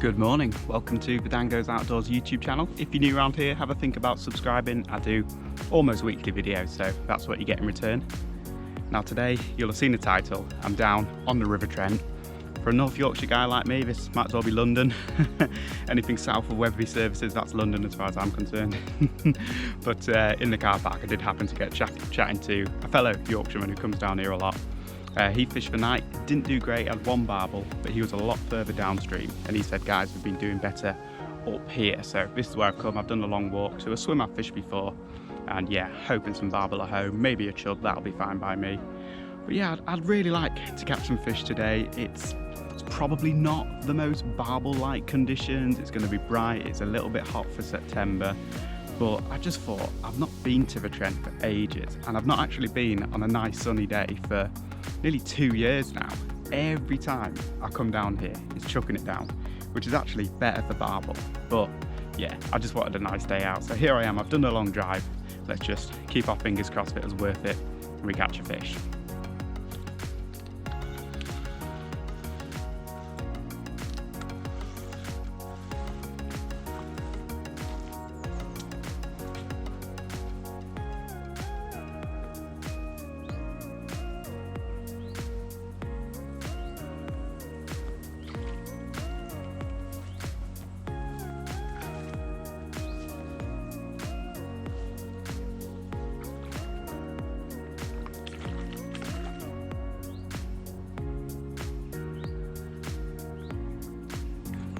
Good morning, welcome to the DanGoesOutdoors YouTube channel. If you're new around here, have a think about subscribing. I do almost weekly videos, so that's what you get in return. Now today, you'll have seen the title, I'm down on the River Trent. For a North Yorkshire guy like me, this might as well be London. Anything south of Wetherby Services, that's London as far as I'm concerned. But in the car park, I did happen to get chatting to a fellow Yorkshireman who comes down here a lot. He fished for night, didn't do great, had one barbel, but he was a lot further downstream, and he said, guys, we've been doing better up here. So this is where I've come. I've done a long walk to a swim I've fished before, and yeah, hoping some barbel at home, maybe a chub, that'll be fine by me. But yeah, I'd really like to catch some fish today. It's probably not the most barbel-like conditions. It's going to be bright, it's a little bit hot for September, but I just thought, I've not been to the Trent for ages, and I've not actually been on a nice sunny day for nearly 2 years now. Every time I come down here, it's chucking it down, which is actually better for barbel. But yeah, I just wanted a nice day out. So here I am, I've done a long drive. Let's just keep our fingers crossed it was worth it and we catch a fish.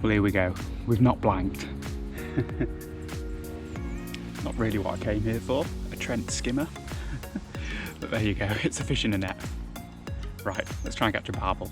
Well, here we go. We've not blanked. Not really what I came here for, a Trent skimmer. But there you go, it's a fish in a net. Right, let's try and catch a barbel.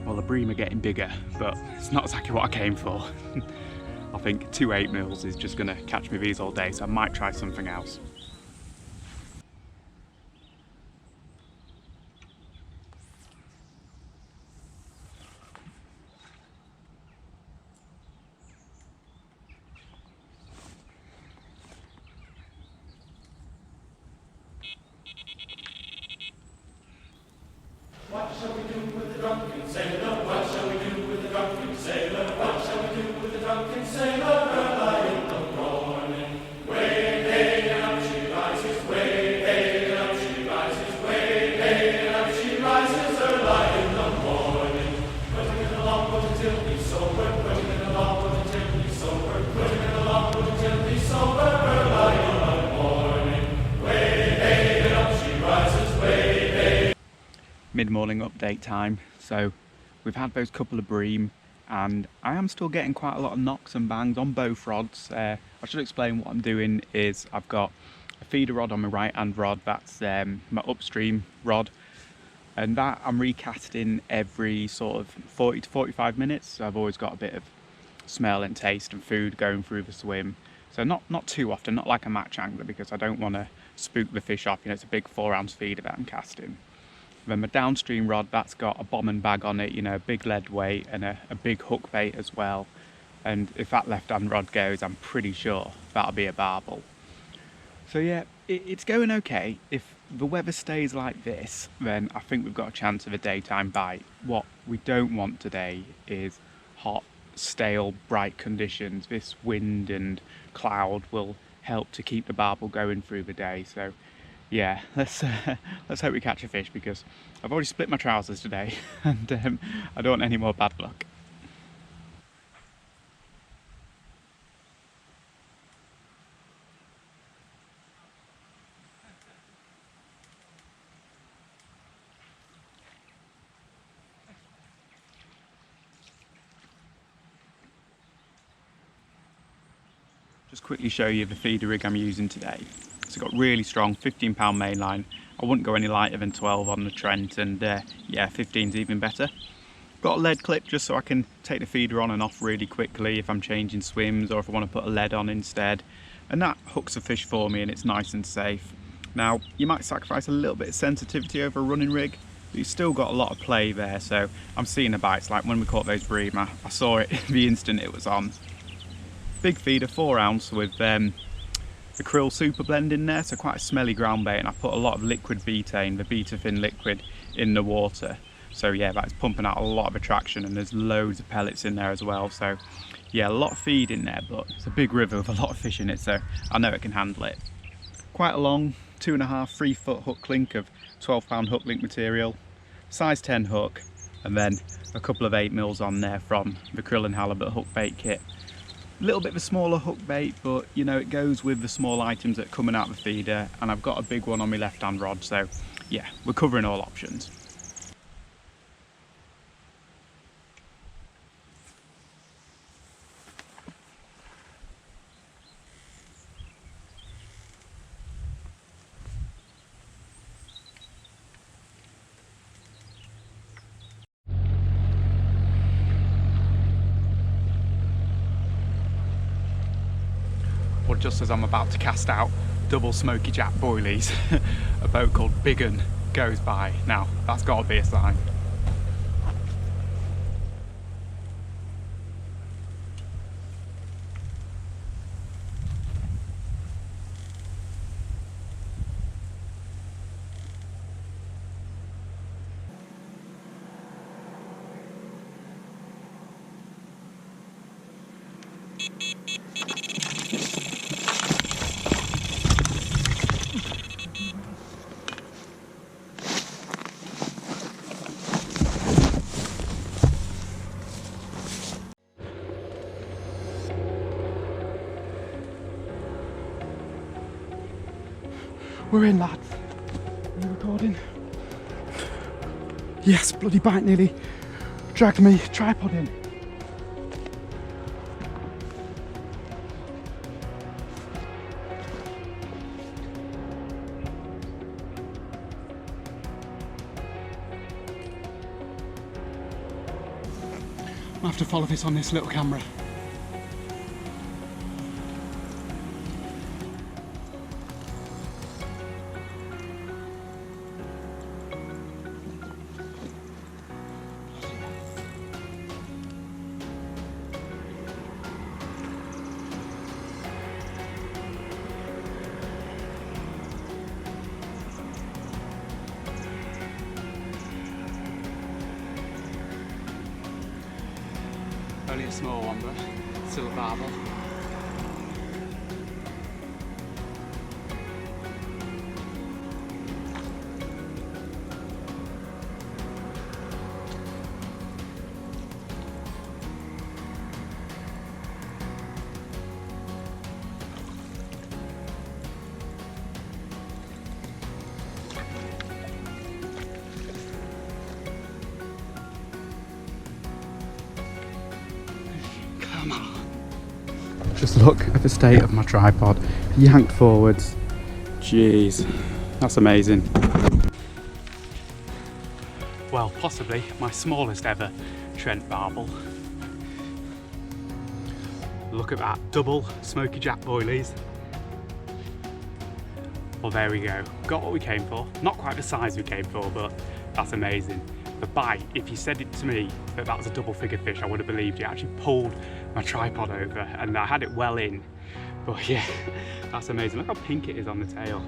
Well, the bream are getting bigger, but it's not exactly what I came for. I think 2 8mm is just going to catch me these all day, so I might try something else. What shall we do with the drunken sailor? What shall we do with the drunken sailor? What shall we do with the drunken sailor? Early in the morning, way hey and up she rises, way hey and up she rises, way hey and up she rises. Early in the morning, putting it along with until he's sober, putting it along with until he's sober, putting it along with until he's sober. Early in the morning, way hey and up she rises, way hey. Mid-morning update time. So we've had those couple of bream, and I am still getting quite a lot of knocks and bangs on both rods. I should explain what I'm doing is I've got a feeder rod on my right hand rod, that's my upstream rod, and that I'm recasting every sort of 40 to 45 minutes. So I've always got a bit of smell and taste and food going through the swim. So not too often, not like a match angler, because I don't want to spook the fish off. You know, it's a big 4-ounce feeder that I'm casting. Then my downstream rod, that's got a bomb and bag on it, you know, a big lead weight and a big hook bait as well. And if that left hand rod goes, I'm pretty sure that'll be a barbel. So yeah, it's going okay. If the weather stays like this, then I think we've got a chance of a daytime bite. What we don't want today is hot, stale, bright conditions. This wind and cloud will help to keep the barbel going through the day. So yeah, let's hope we catch a fish, because I've already split my trousers today and I don't want any more bad luck. Just quickly show you the feeder rig I'm using today. It's got really strong 15 pound mainline. I wouldn't go any lighter than 12 on the Trent, and yeah, 15's even better. Got a lead clip just so I can take the feeder on and off really quickly if I'm changing swims or if I want to put a lead on instead. And that hooks the fish for me and it's nice and safe. Now, you might sacrifice a little bit of sensitivity over a running rig, but you've still got a lot of play there, so I'm seeing the bites. Like when we caught those bream, I saw it the instant it was on. Big feeder, 4 ounce with the krill super blend in there, so quite a smelly ground bait, and I put a lot of liquid betaine, the beta fin liquid, in the water. So yeah, that's pumping out a lot of attraction, and there's loads of pellets in there as well. So yeah, a lot of feed in there, but it's a big river with a lot of fish in it, so I know it can handle it. Quite a long 2.5, 3 foot hook link of 12 pound hook link material, size 10 hook, and then a couple of 8mm on there from the krill and halibut hook bait kit. A little bit of a smaller hook bait, but you know, it goes with the small items that are coming out of the feeder, and I've got a big one on my left hand rod, so yeah, we're covering all options. Well, just as I'm about to cast out double smoky jack boilies, a boat called Big 'Un goes by. Now, that's got to be a sign. We're in, lads. Are you recording? Yes, bloody bite nearly dragged me tripod in. I'll have to follow this on this little camera. Only a small one, but still a barbel. Come on. Just look at the state of my tripod, yanked forwards. Jeez, that's amazing. Well, possibly my smallest ever Trent barbel. Look at that, double smoky jack boilies. Well, there we go. Got what we came for. Not quite the size we came for, but that's amazing. The bite, if you said it to me that that was a double figure fish, I would have believed you. I actually pulled my tripod over and I had it well in. But yeah, that's amazing. Look how pink it is on the tail.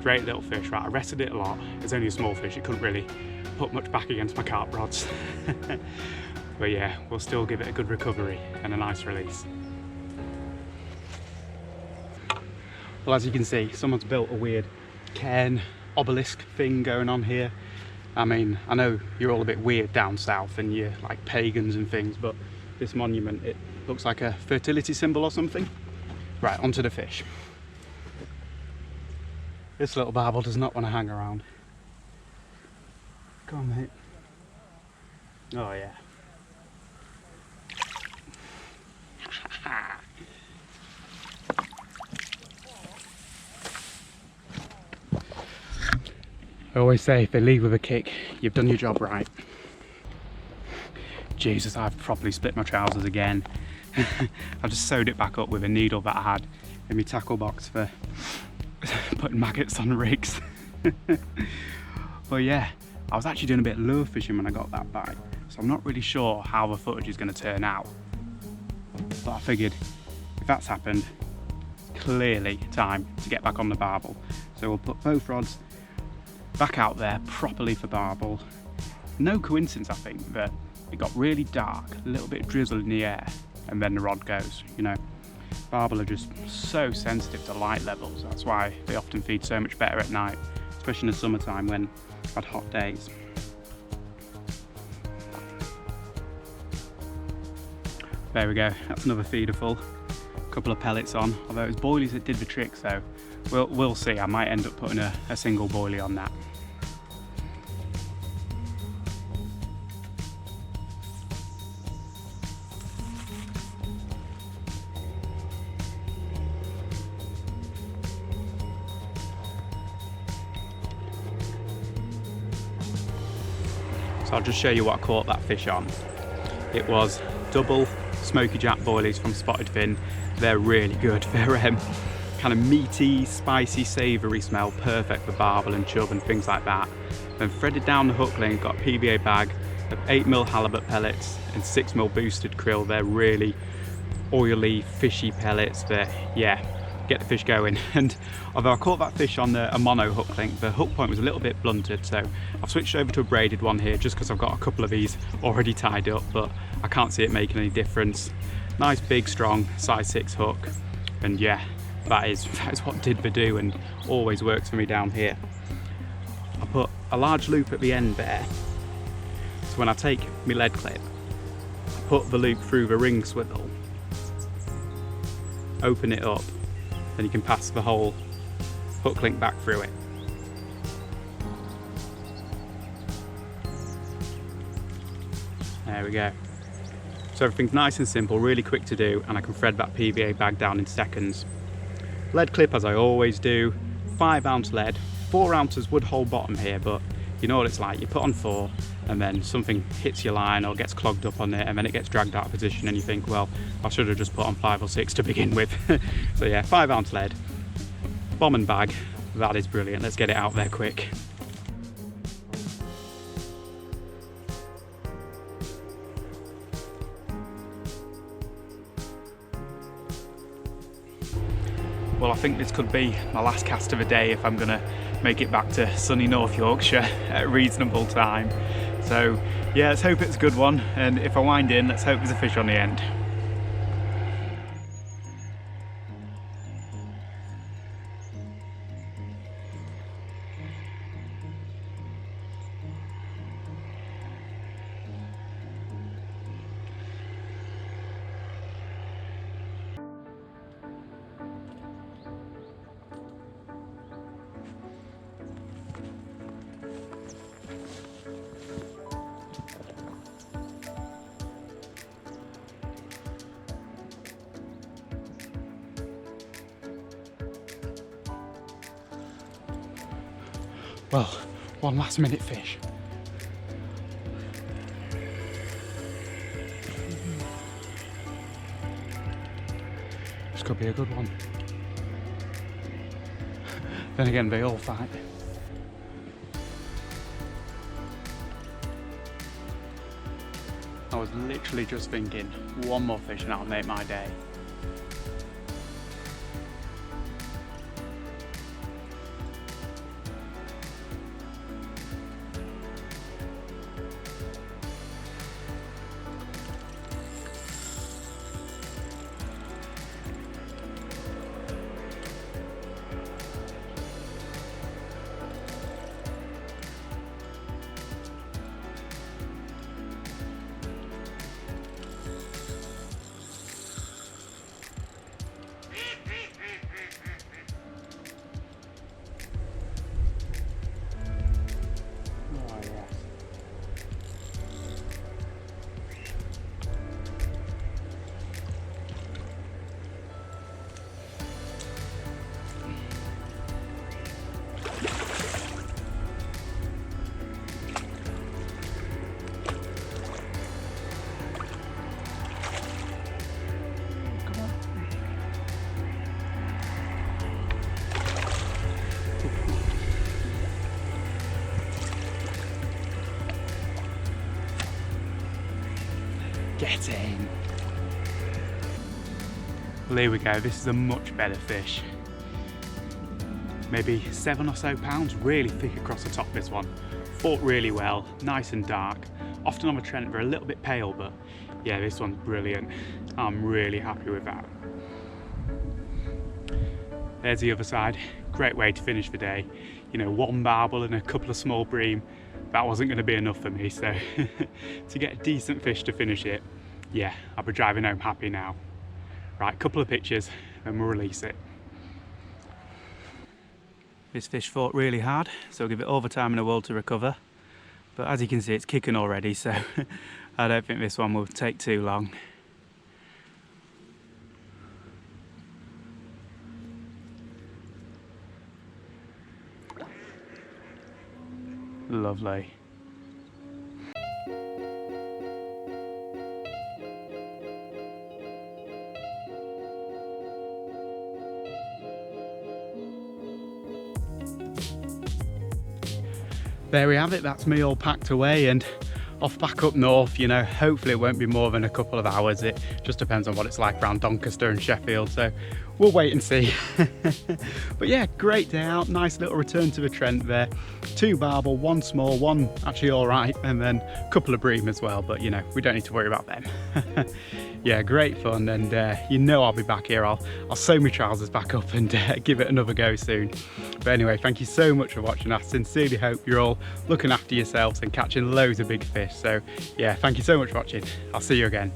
Great little fish, right? I rested it a lot. It's only a small fish, it couldn't really put much back against my carp rods. But yeah, we'll still give it a good recovery and a nice release. Well, as you can see, someone's built a weird cairn obelisk thing going on here. I mean, I know you're all a bit weird down south and you're like pagans and things, but this monument, it looks like a fertility symbol or something. Right, onto the fish. This little barbel does not want to hang around. Come on, mate. Oh yeah. I always say if they leave with a kick, you've done your job right. Jesus, I've properly split my trousers again. I've just sewed it back up with a needle that I had in my tackle box for putting maggots on rigs. But yeah, I was actually doing a bit of lure fishing when I got that bite, so I'm not really sure how the footage is going to turn out. But I figured if that's happened, clearly time to get back on the barbel. So we'll put both rods back out there properly for barbel. No coincidence, I think, that it got really dark, a little bit drizzle in the air, and then the rod goes. You know, barbel are just so sensitive to light levels. That's why they often feed so much better at night, especially in the summertime when I've had hot days. There we go, that's another feeder full. A couple of pellets on, although it was boilies that did the trick, so we'll see. I might end up putting a single boilie on that. So I'll just show you what I caught that fish on. It was double smoky jack boilies from Spotted Fin. They're really good. They're kind of meaty, spicy, savoury smell, perfect for barbel and chub and things like that. Then threaded down the hook link, got a PVA bag of 8mm halibut pellets and 6mm boosted krill. They're really oily, fishy pellets that, yeah, get the fish going. And although I caught that fish on a mono hook link, the hook point was a little bit blunted, so I've switched over to a braided one here just because I've got a couple of these already tied up, but I can't see it making any difference. Nice big strong size 6 hook, and yeah, that is what did the do and always works for me down here. I put a large loop at the end there, so when I take my lead clip, I put the loop through the ring swivel, open it up, then you can pass the whole hook link back through it. There we go. So everything's nice and simple, really quick to do, and I can thread that PVA bag down in seconds. Lead clip as I always do, 5 ounce lead. 4 ounces would hold bottom here, but you know what it's like, you put on 4 and then something hits your line or gets clogged up on it and then it gets dragged out of position and you think, well, I should have just put on 5 or 6 to begin with. So yeah, 5 ounce lead, bomb and bag, that is brilliant. Let's get it out there quick. Well, I think this could be my last cast of the day if I'm gonna make it back to sunny North Yorkshire at a reasonable time. So yeah, let's hope it's a good one, and if I wind in, let's hope there's a fish on the end. Well, one last minute fish. This could be a good one. Then again, they all fight. I was literally just thinking, one more fish and that'll make my day. Get in. Well, here we go. This is a much better fish. Maybe 7 or so pounds, really thick across the top, this one. Fought really well, nice and dark. Often on the Trent they're a little bit pale, but yeah, this one's brilliant. I'm really happy with that. There's the other side. Great way to finish the day. You know, one barbel and a couple of small bream. That wasn't going to be enough for me, so to get a decent fish to finish it, yeah, I'll be driving home happy now. Right, couple of pictures and we'll release it. This fish fought really hard, so I'll give it all the time in the world to recover. But as you can see, it's kicking already, so I don't think this one will take too long. Lovely. There we have it, that's me all packed away and off back up north. You know, hopefully it won't be more than a couple of hours. It just depends on what it's like around Doncaster and Sheffield, so we'll wait and see. But yeah, great day out, nice little return to the Trent there. 2 barbel, 1 small, 1 actually all right, and then a couple of bream as well, but you know, we don't need to worry about them. Yeah, great fun, and you know I'll be back here. I'll sew my trousers back up and give it another go soon. But anyway, thank you so much for watching. I sincerely hope you're all looking after yourselves and catching loads of big fish. So yeah, thank you so much for watching. I'll see you again.